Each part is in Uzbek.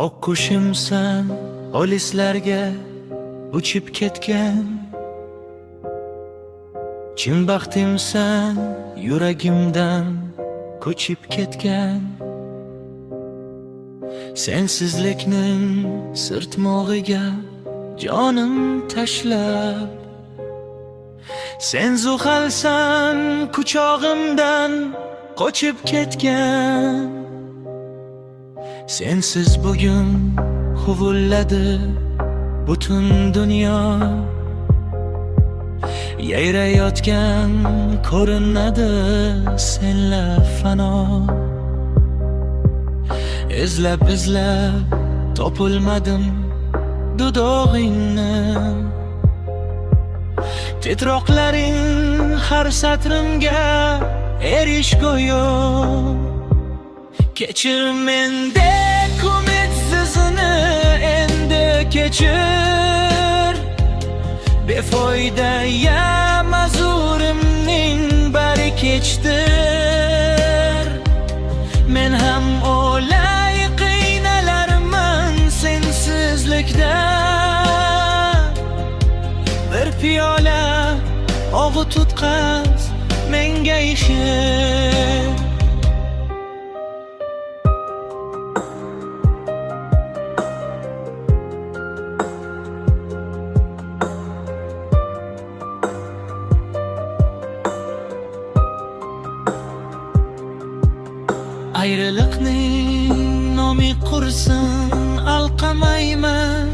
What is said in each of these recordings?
Oqqushimsan, olislarga uchib ketgan. Chin baxtimsan, yuragimdan ko'chib ketgan. Sensizlikning sirtmog'iga jonim tashlab, sen zuhalsan, quchog'imdan qochib ketgan. Sensiz bugun huvulladi butun dunyo, yayrayotgan ko'rinadi senla fano. Izlab topilmadim dudog'ingni, titroqlaring har satrimga erish go'yo. Kechir mendek umidsizni, endi kechir. Befoyda ya mazurimning bari kechdir. Men ham o'lay qiynalarman sensizlikda. Bir piyola og'u tutqaz menga ishib. Ayriliqning nomi qursin alqamayman.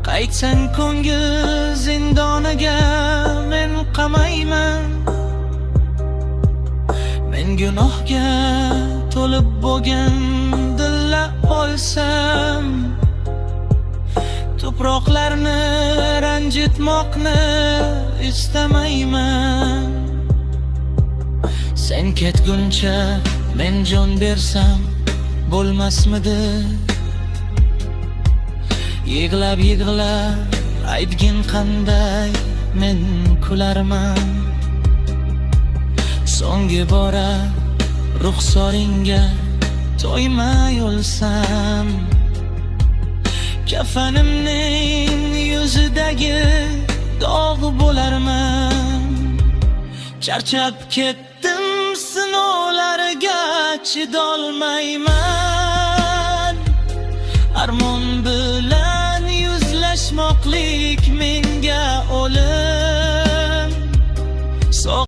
Qaytsang ko'ngil zindoniga men qamayman. Men gunohga to'lib bo'lgan dilla olsam, tuproqlarni ranjitmoqni istamayman. Sen ketguncha men jon bersam bo'lmasmidi? Yig'lab aytgin qanday men kularman. So'nggi bora ruxsoringga to'ymay o'lsam, kafanimning yuzidagi dog' bo'larman. Charchab ketdim sinovlarga chidolmayman. Armon bilan yuzlashmoqlik menga o'lim.